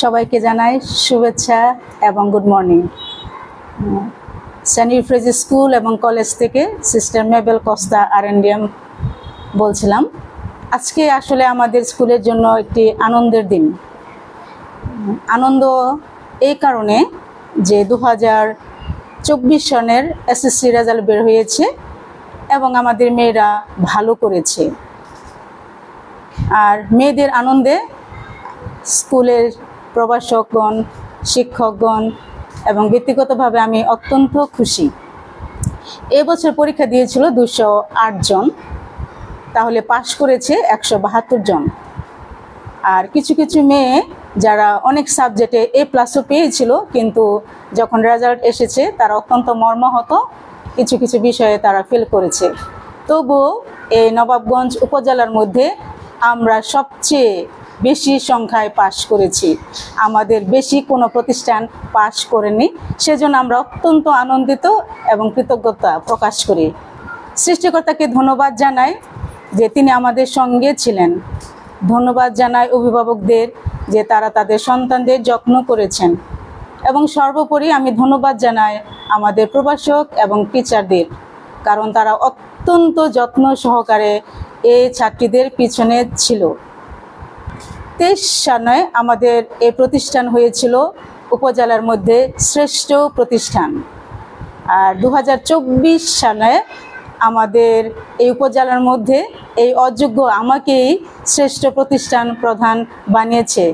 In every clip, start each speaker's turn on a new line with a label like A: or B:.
A: সবাইকে জানাই শুভেচ্ছা এবং গুড মর্নিং। সেন্ট ইউফ্রেজ স্কুল এবং কলেজ থেকে সিস্টার মেবেল কস্তা আরেন্ডিয়াম বলছিলাম। আজকে আসলে আমাদের স্কুলের জন্য একটি আনন্দের দিন। আনন্দ এই কারণে যে 2024 সনের এসএসসি রেজাল্ট বের হয়েছে এবং আমাদের মেয়েরা ভালো করেছে। আর মেয়েদের আনন্দে স্কুলের প্রভাষকগণ, শিক্ষকগণ এবং ব্যক্তিগতভাবে আমি অত্যন্ত খুশি। এবছর পরীক্ষা দিয়েছিল 208 জন, তাহলে পাশ করেছে 172 জন। আর কিছু কিছু মেয়ে যারা অনেক সাবজেক্টে A+ পেয়েছিল, কিন্তু যখন রেজাল্ট এসেছে তারা অত্যন্ত মর্মাহত, কিছু কিছু বিষয়ে তারা ফেল করেছে। তবুও এই নবাবগঞ্জ উপজেলার মধ্যে আমরা সবচেয়ে বেশি সংখ্যায় পাশ করেছি। আমাদের বেশি কোনো প্রতিষ্ঠান পাশ করেনি, সেজন্য আমরা অত্যন্ত আনন্দিত এবং কৃতজ্ঞতা প্রকাশ করি। সৃষ্টিকর্তাকে ধন্যবাদ জানাই যে তিনি আমাদের সঙ্গে ছিলেন। ধন্যবাদ জানাই অভিভাবকদের যে তারা তাদের সন্তানদের যত্ন করেছেন, এবং সর্বোপরি আমি ধন্যবাদ জানাই আমাদের প্রভাষক এবং টিচারদের, কারণ তারা অত্যন্ত যত্ন সহকারে এই ছাত্রীদের পিছনে ছিল। 23 সালে আমাদের এই প্রতিষ্ঠান হয়েছিল উপজেলার মধ্যে শ্রেষ্ঠ প্রতিষ্ঠান, আর 2024 সালে আমাদের এই উপজেলার মধ্যে এই অযোগ্য আমাকেই শ্রেষ্ঠ প্রতিষ্ঠান প্রধান বানিয়েছে।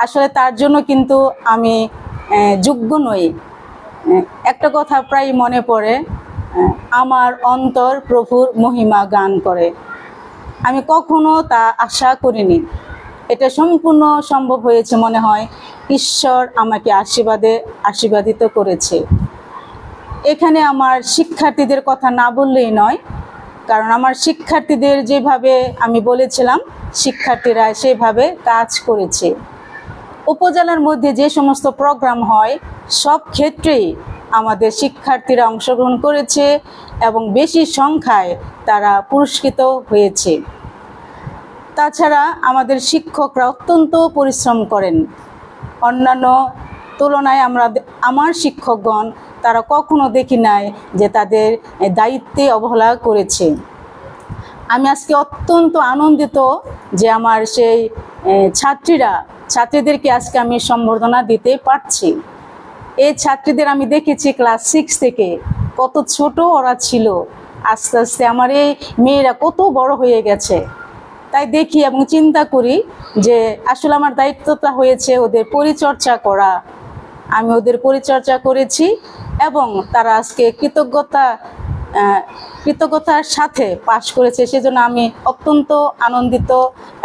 A: আসলে তার জন্য কিন্তু আমি যোগ্য নই। একটা কথা প্রায় মনে পড়ে, আমার অন্তর প্রভুর মহিমা গান করে। আমি কখনো তা আশা করিনি। এটা সম্পূর্ণ সম্ভব হয়েছে মনে হয় ঈশ্বর আমাকে আশীর্বাদিত করেছে। এখানে আমার শিক্ষার্থীদের কথা না বললেই নয়, কারণ আমার শিক্ষার্থীদের যেভাবে আমি বলেছিলাম শিক্ষার্থীরা সেভাবে কাজ করেছে। উপজেলার মধ্যে যে সমস্ত প্রোগ্রাম হয় সব ক্ষেত্রেই আমাদের শিক্ষার্থীরা অংশগ্রহণ করেছে এবং বেশি সংখ্যায় তারা পুরস্কৃত হয়েছে। তাছাড়া আমাদের শিক্ষকরা অত্যন্ত পরিশ্রম করেন। অন্যান্য তুলনায় আমার শিক্ষকগণ তারা কখনো দেখি নাই যে তাদের দায়িত্বে অবহেলা করেছে। আমি আজকে অত্যন্ত আনন্দিত যে আমার সেই ছাত্রীদেরকে আজকে আমি সম্বর্ধনা দিতে পারছি। এই ছাত্রীদের আমি দেখেছি ক্লাস 6 থেকে, কত ছোট ওরা ছিল, আস্তে আস্তে আমার এই মেয়েরা কত বড় হয়ে গেছে। তাই দেখি এবং চিন্তা করি যে আসলে আমার দায়িত্বটা হয়েছে ওদের পরিচর্যা করা। আমি ওদের পরিচর্যা করেছি এবং তারা আজকে কৃতজ্ঞতার সাথে পাশ করেছে, সেজন্য আমি অত্যন্ত আনন্দিত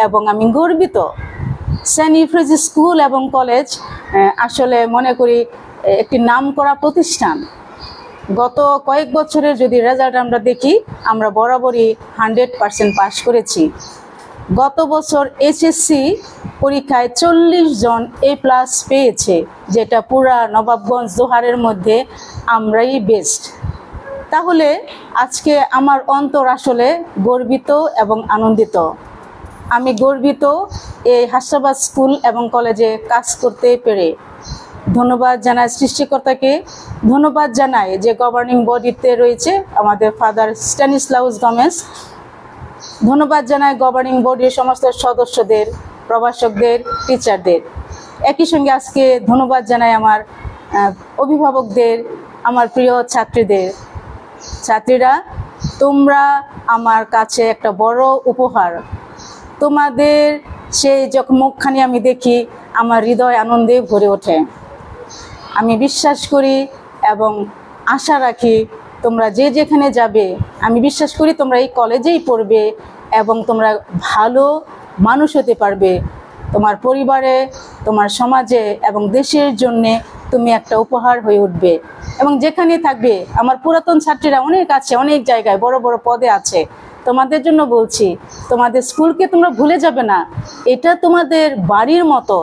A: এবং আমি গর্বিত। সেন্ট ইউফ্রেজ স্কুল এবং কলেজ আসলে মনে করি একটি নামকরা প্রতিষ্ঠান। গত কয়েক বছরের যদি রেজাল্ট আমরা দেখি, আমরা বরাবরই 100% পাশ করেছি। গত বছর এসএসসি পরীক্ষায় 40 জন A+ পেয়েছে, যেটা পুরা নবাবগঞ্জ জোহারের মধ্যে আমরাই বেস্ট। তাহলে আজকে আমার অন্তর আসলে গর্বিত এবং আনন্দিত। আমি গর্বিত এই হাসাবাদ স্কুল এবং কলেজে কাজ করতে পেরে। ধন্যবাদ জানাই সৃষ্টিকর্তাকে, ধন্যবাদ জানাই যে গভর্নিং বডিতে রয়েছে আমাদের ফাদার স্ট্যানিস্লাউস গমেজ, ধন্যবাদ জানাই গভর্নিং বডির সমস্ত সদস্যদের, প্রভাষকদের, টিচারদের। একই সঙ্গে আজকে ধন্যবাদ জানাই আমার অভিভাবকদের, আমার প্রিয় ছাত্রীদের। ছাত্রীরা, তোমরা আমার কাছে একটা বড় উপহার। তোমাদের সেই যখন মুখখানি আমি দেখি, আমার হৃদয় আনন্দে ভরে ওঠে। আমি বিশ্বাস করি এবং আশা রাখি তোমরা যে যেখানে যাবে, আমি বিশ্বাস করি তোমরা এই কলেজেই পড়বে এবং তোমরা ভালো মানুষ হতে পারবে। তোমার পরিবারে, তোমার সমাজে এবং দেশের জন্যে তুমি একটা উপহার হয়ে উঠবে। এবং যেখানে থাকবে, আমার পুরাতন ছাত্রীরা অনেক আছে, অনেক জায়গায় বড় বড় পদে আছে। তোমাদের জন্য বলছি, তোমাদের স্কুলকে তোমরা ভুলে যাবে না। এটা তোমাদের বাড়ির মতো।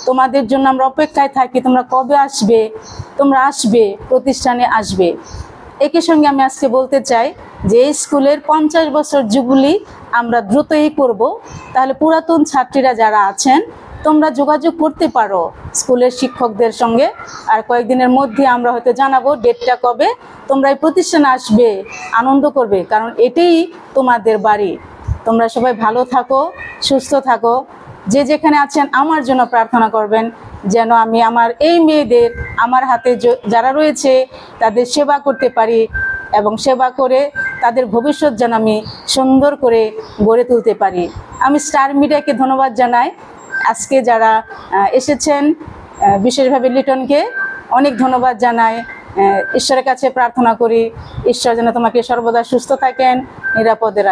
A: তোমাদের জন্য আমরা অপেক্ষায় থাকি, তোমরা কবে আসবে, তোমরা আসবে, প্রতিষ্ঠানে আসবে। একই সঙ্গে আমি আজকে বলতে চাই যে এই স্কুলের 50 বছর জুবলি আমরা দ্রুতই করব। তাহলে পুরাতন ছাত্রীরা যারা আছেন তোমরা যোগাযোগ করতে পারো স্কুলের শিক্ষকদের সঙ্গে। আর কয়েকদিনের মধ্যে আমরা হয়তো জানাবো ডেটটা কবে। তোমরা এই প্রতিষ্ঠানে আসবে, আনন্দ করবে, কারণ এটাই তোমাদের বাড়ি। তোমরা সবাই ভালো থাকো, সুস্থ থাকো। যে যেখানে আছেন আমার জন্য প্রার্থনা করবেন, যেন আমি আমার এই মেয়েদের আমার হাতে যারা রয়েছে তাদের সেবা করতে পারি, এবং সেবা করে তাদের ভবিষ্যৎ যেন আমি সুন্দর করে গড়ে তুলতে পারি। আমি স্টার মিডিয়াকে ধন্যবাদ জানাই। আজকে যারা এসেছেন, বিশেষভাবে লিটনকে অনেক ধন্যবাদ জানাই। ঈশ্বরের কাছে প্রার্থনা করি, ঈশ্বর যেন তোমাকে সর্বদা সুস্থ থাকেন, নিরাপদে রাখেন।